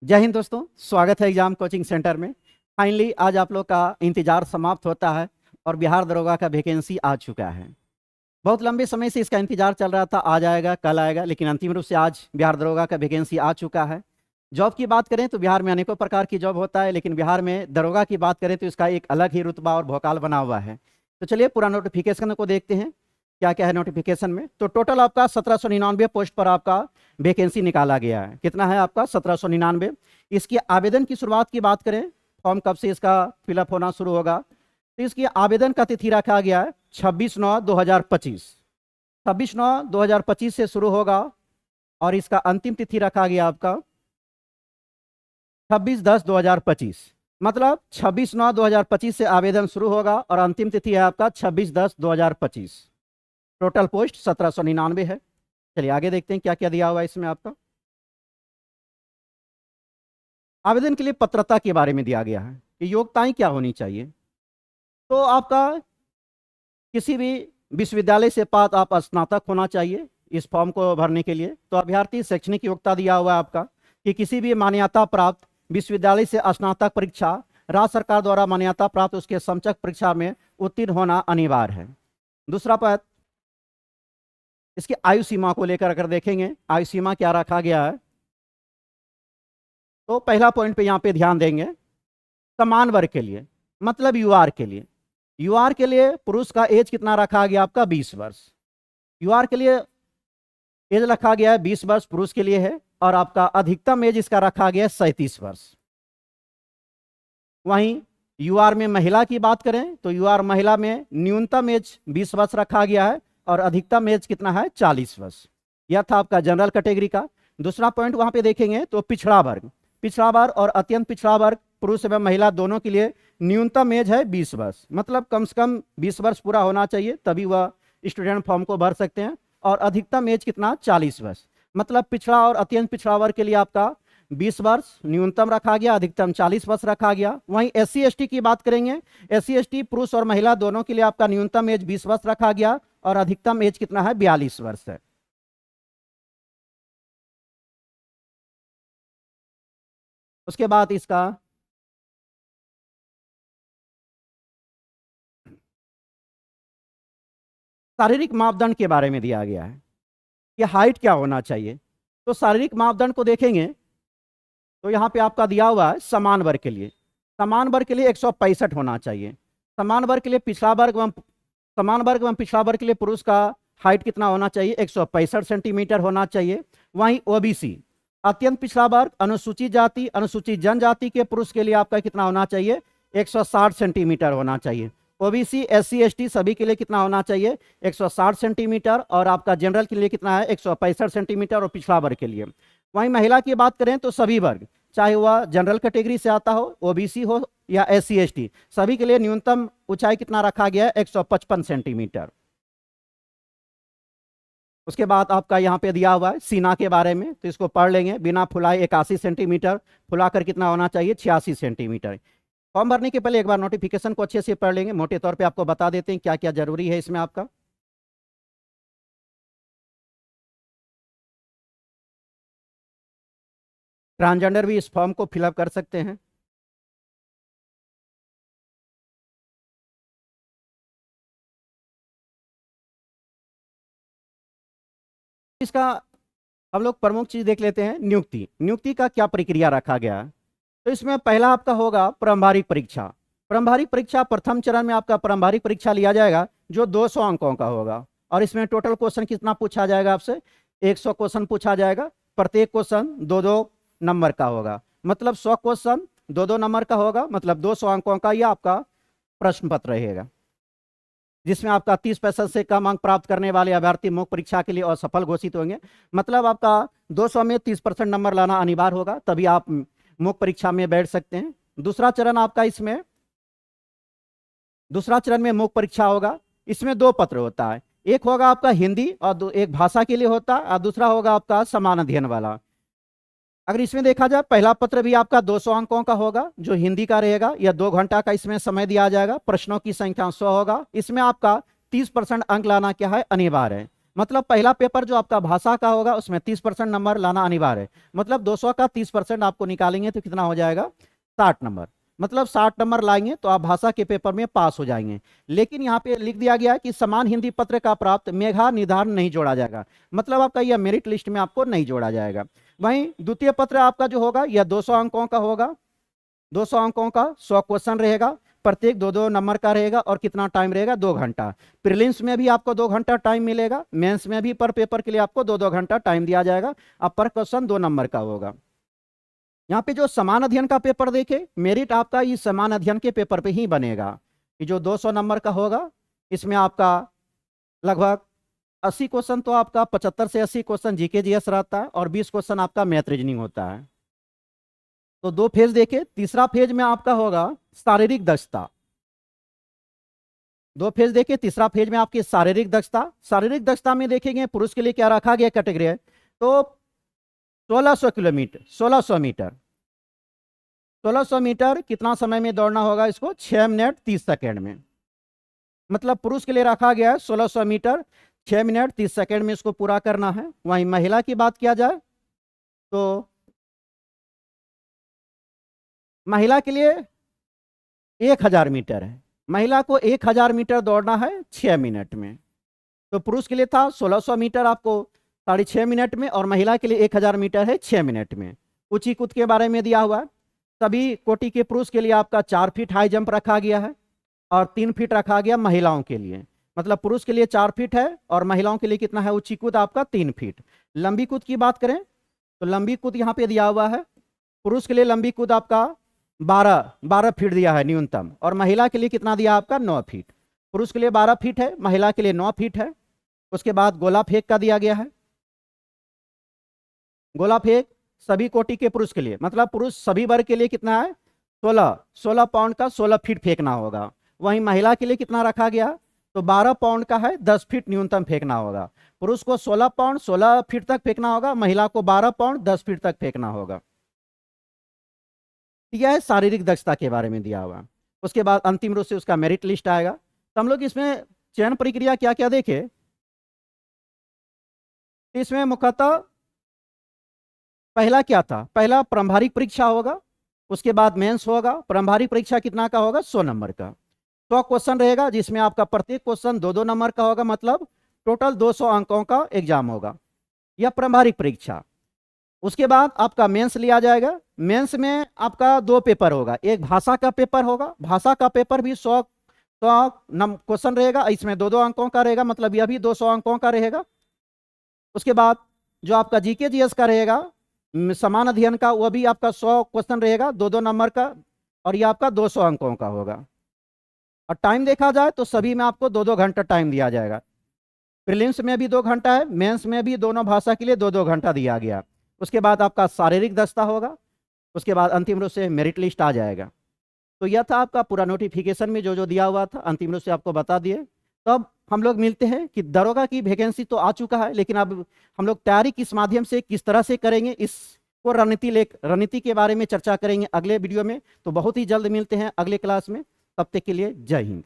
जय हिंद दोस्तों, स्वागत है एग्जाम कोचिंग सेंटर में। फाइनली आज आप लोग का इंतजार समाप्त होता है और बिहार दरोगा का वैकेंसी आ चुका है। बहुत लंबे समय से इसका इंतजार चल रहा था, आज आएगा कल आएगा, लेकिन अंतिम रूप से आज बिहार दरोगा का वैकेंसी आ चुका है। जॉब की बात करें तो बिहार में अनेकों प्रकार की जॉब होता है, लेकिन बिहार में दरोगा की बात करें तो इसका एक अलग ही रुतबा और भौकाल बना हुआ है। तो चलिए पूरा नोटिफिकेशन को देखते हैं क्या क्या है नोटिफिकेशन में। तो टोटल आपका 1799 पोस्ट पर आपका वैकेंसी निकाला गया है। कितना है आपका? 1799। इसकी आवेदन की शुरुआत की बात करें, फॉर्म कब से इसका फिलअप होना शुरू होगा, तो इसकी आवेदन का तिथि रखा गया है 26/9/2025। 26/9/2025 से शुरू होगा और इसका अंतिम तिथि रखा गया आपका 26/10/2025। मतलब 26/9/2025 से आवेदन शुरू होगा और अंतिम तिथि है आपका 26/10/2025। टोटल पोस्ट 1799 है। चलिए आगे देखते हैं क्या क्या दिया हुआ है इसमें आपका। आवेदन के लिए पात्रता के बारे में दिया गया है कि योग्यताएं क्या होनी चाहिए। तो आपका किसी भी विश्वविद्यालय से पास आप स्नातक होना चाहिए इस फॉर्म को भरने के लिए। तो अभ्यर्थी शैक्षणिक योग्यता दिया हुआ है आपका कि किसी भी मान्यता प्राप्त विश्वविद्यालय से स्नातक परीक्षा राज्य सरकार द्वारा मान्यता प्राप्त उसके समकक्ष परीक्षा में उत्तीर्ण होना अनिवार्य है। दूसरा पद, इसकी आयु सीमा को लेकर अगर देखेंगे आयु सीमा क्या रखा गया है, तो पहला पॉइंट पे यहाँ पे ध्यान देंगे, समान वर्ग के लिए मतलब यूआर के लिए। यूआर के लिए पुरुष का एज कितना रखा गया आपका? 20 वर्ष। यूआर के लिए एज रखा गया है 20 वर्ष पुरुष के लिए है, और आपका अधिकतम एज इसका रखा गया है 37 वर्ष। वहीं यूआर में महिला की बात करें तो यूआर महिला में न्यूनतम एज 20 वर्ष रखा गया है और अधिकतम एज कितना है? 40 वर्ष। यह था आपका जनरल कैटेगरी का। दूसरा पॉइंट वहां पे देखेंगे तो पिछड़ा वर्ग, पिछड़ा वर्ग और अत्यंत पिछड़ा वर्ग पुरुष एवं महिला दोनों के लिए न्यूनतम एज है 20 वर्ष। मतलब कम से कम 20 वर्ष पूरा होना चाहिए तभी वह स्टूडेंट फॉर्म को भर सकते हैं। और अधिकतम एज कितना? 40 वर्ष। मतलब पिछड़ा और अत्यंत पिछड़ा वर्ग के लिए आपका 20 वर्ष न्यूनतम रखा गया, अधिकतम 40 वर्ष रखा गया। वहीं SC ST की बात करेंगे, SC ST पुरुष और महिला दोनों के लिए आपका न्यूनतम एज 20 वर्ष रखा गया और अधिकतम एज कितना है? 42 वर्ष है। उसके बाद इसका शारीरिक मापदंड के बारे में दिया गया है कि हाइट क्या होना चाहिए। तो शारीरिक मापदंड को देखेंगे तो यहाँ पे आपका दिया हुआ है समान वर्ग के लिए, समान वर्ग के लिए 165 होना चाहिए। समान वर्ग के लिए पिछड़ा वर्ग एवं समान वर्ग एवं पिछड़ा वर्ग के लिए पुरुष का हाइट कितना होना चाहिए? 165 सेंटीमीटर होना चाहिए। वहीं ओबीसी अत्यंत पिछड़ा वर्ग अनुसूचित जाति अनुसूचित जनजाति के पुरुष के लिए आपका कितना होना चाहिए? 160 सेंटीमीटर होना चाहिए। ओबीसी SC ST सभी के लिए कितना होना चाहिए? 160 सेंटीमीटर। और आपका जनरल के लिए कितना है? 165 सेंटीमीटर और पिछड़ा वर्ग के लिए। वहीं महिला की बात करें तो सभी वर्ग, चाहे वह जनरल कैटेगरी से आता हो, ओबीसी हो या SC ST, सभी के लिए न्यूनतम ऊंचाई कितना रखा गया है? 155 सेंटीमीटर। उसके बाद आपका यहाँ पे दिया हुआ है सीना के बारे में, तो इसको पढ़ लेंगे। बिना फुलाए 81 सेंटीमीटर, फुलाकर कितना होना चाहिए? 86 सेंटीमीटर। फॉर्म भरने के पहले एक बार नोटिफिकेशन को अच्छे से पढ़ लेंगे। मोटे तौर पे आपको बता देते हैं क्या क्या जरूरी है इसमें आपका। ट्रांसजेंडर भी इस फॉर्म को फिलअप कर सकते हैं। इसका हम लोग प्रमुख चीज देख लेते हैं, नियुक्ति। नियुक्ति का क्या प्रक्रिया रखा गया है। तो इसमें पहला आपका होगा प्रारंभिक परीक्षा। प्रारंभिक परीक्षा प्रथम चरण में आपका प्रारंभिक परीक्षा लिया जाएगा जो 200 अंकों का होगा। और इसमें टोटल क्वेश्चन कितना पूछा जाएगा आपसे? 100 क्वेश्चन पूछा जाएगा। प्रत्येक क्वेश्चन 2-2 नंबर का होगा, मतलब 100 क्वेश्चन 2-2 नंबर का होगा, मतलब 200 अंकों का यह आपका प्रश्न पत्र रहेगा, जिसमें आपका 30% से कम अंक प्राप्त करने वाले अभ्यर्थी मुख्य परीक्षा के लिए असफल घोषित होंगे। मतलब आपका 200 में 30% नंबर लाना अनिवार्य होगा, तभी आप मुख्य परीक्षा में बैठ सकते हैं। दूसरा चरण आपका इसमें, दूसरा चरण में मुख्य परीक्षा होगा। इसमें 2 पत्र होता है, एक होगा आपका हिंदी और एक भाषा के लिए होता है, और दूसरा होगा आपका समान अध्ययन वाला। अगर इसमें देखा जाए पहला पत्र भी आपका 200 अंकों का होगा जो हिंदी का रहेगा, या 2 घंटा का इसमें समय दिया जाएगा। प्रश्नों की संख्या 100 होगा। इसमें आपका 30% अंक लाना क्या है? अनिवार्य है। मतलब पहला पेपर जो आपका भाषा का होगा उसमें 30% नंबर लाना अनिवार्य है। मतलब 200 का 30% आपको निकालेंगे तो कितना हो जाएगा, 60 नंबर। मतलब 60 नंबर लाएंगे तो आप भाषा के पेपर में पास हो जाएंगे। लेकिन यहाँ पे लिख दिया गया है कि समान हिंदी पत्र का प्राप्त मेधा निर्धारण नहीं जोड़ा जाएगा, मतलब आपका यह मेरिट लिस्ट में आपको नहीं जोड़ा जाएगा। वहीं द्वितीय पत्र आपका जो होगा यह 200 अंकों का होगा, 200 अंकों का 100 क्वेश्चन रहेगा, प्रत्येक 2-2 नंबर का रहेगा और कितना टाइम रहेगा, 2 घंटा। प्रीलिम्स में भी आपको 2 घंटा टाइम मिलेगा, मेंस में भी पर पेपर के लिए आपको 2-2 घंटा टाइम दिया जाएगा। अब पर क्वेश्चन 2 नंबर का होगा। यहाँ पे जो समान अध्ययन का पेपर देखे, मेरिट आपका इस समान अध्ययन के पेपर पे ही बनेगा कि जो 200 नंबर का होगा इसमें आपका लगभग 80 क्वेश्चन तो आपका 75 से 80 क्वेश्चन जीके जीएस रहता है और 20 क्वेश्चन आपका मैथ रीजनिंग होता है। तो 2 फेज देखे, तीसरा फेज में आपका होगा शारीरिक दक्षता। 2 फेज देखे, तीसरा फेज में आपकी शारीरिक दक्षता। शारीरिक दक्षता में देखेंगे पुरुष के लिए क्या रखा गया कैटेगरी है, तो 1600 मीटर 1600 मीटर कितना समय में दौड़ना होगा इसको, 6 मिनट 30 सेकेंड में। मतलब पुरुष के लिए रखा गया है 1600 मीटर 6 मिनट 30 सेकेंड में इसको पूरा करना है। वहीं महिला की बात किया जाए तो महिला के लिए 1000 मीटर है, महिला को 1000 मीटर दौड़ना है 6 मिनट में। तो पुरुष के लिए था 1600 मीटर आपको 6.5 मिनट में और महिला के लिए 1000 मीटर है 6 मिनट में। ऊंची कूद के बारे में दिया हुआ है, सभी कोटि के पुरुष के लिए आपका 4 फीट हाई जंप रखा गया है और 3 फीट रखा गया महिलाओं के लिए। मतलब पुरुष के लिए 4 फीट है और महिलाओं के लिए कितना है ऊंची कूद आपका 3 फीट। लंबी कूद की बात करें तो लंबी कूद यहाँ पे दिया हुआ है, पुरुष के लिए लंबी कूद आपका 12 फीट दिया है न्यूनतम और महिला के लिए कितना दिया आपका 9 फीट। पुरुष के लिए 12 फीट है, महिला के लिए 9 फीट है। उसके बाद गोला फेंक का दिया गया है, गोला फेंक सभी कोटि के पुरुष के लिए, मतलब पुरुष सभी वर्ग के लिए कितना है 16 पाउंड का 16 फीट फेंकना होगा। वहीं महिला के लिए कितना रखा गया, तो 12 पाउंड का है 10 फीट न्यूनतम फेंकना होगा। पुरुष को 16 पाउंड 16 फीट तक फेंकना होगा, महिला को 12 पाउंड 10 फीट तक फेंकना होगा। यह है शारीरिक दक्षता के बारे में दिया हुआ। उसके बाद अंतिम रूप से उसका मेरिट लिस्ट आएगा। तो हम लोग इसमें चयन प्रक्रिया क्या क्या देखे, इसमें मुख्यतः पहला क्या था, पहला प्रारंभिक परीक्षा होगा, उसके बाद मेंस होगा। प्रारंभिक परीक्षा कितना का होगा, 100 नंबर का, 100 क्वेश्चन रहेगा जिसमें आपका प्रत्येक क्वेश्चन 2-2 नंबर का होगा, मतलब टोटल 200 अंकों का एग्जाम होगा, यह प्रारंभिक परीक्षा। उसके बाद आपका मेंस लिया जाएगा, मेंस में आपका 2 पेपर होगा, एक भाषा का पेपर होगा, भाषा का पेपर भी 100 क्वेश्चन रहेगा, इसमें 2-2 अंकों का रहेगा, मतलब यह भी 200 अंकों का रहेगा। उसके बाद जो आपका जीके जीएस का रहेगा समान अध्ययन का, वह भी आपका 100 क्वेश्चन रहेगा 2-2 नंबर का और यह आपका 200 अंकों का होगा। और टाइम देखा जाए तो सभी में आपको 2-2 घंटा टाइम दिया जाएगा। प्रीलिम्स में भी 2 घंटा है, मेंस में भी दोनों भाषा के लिए 2-2 घंटा दिया गया। उसके बाद आपका शारीरिक दक्षता होगा, उसके बाद अंतिम रूप से मेरिट लिस्ट आ जाएगा। तो यह था आपका पूरा नोटिफिकेशन में जो जो दिया हुआ था, अंतिम रूप से आपको बता दिए। तो अब हम लोग मिलते हैं कि दरोगा की वैकेंसी तो आ चुका है, लेकिन अब हम लोग तैयारी किस माध्यम से किस तरह से करेंगे, इसको रणनीति के बारे में चर्चा करेंगे अगले वीडियो में। तो बहुत ही जल्द मिलते हैं अगले क्लास में, तब तक के लिए जय हिंद।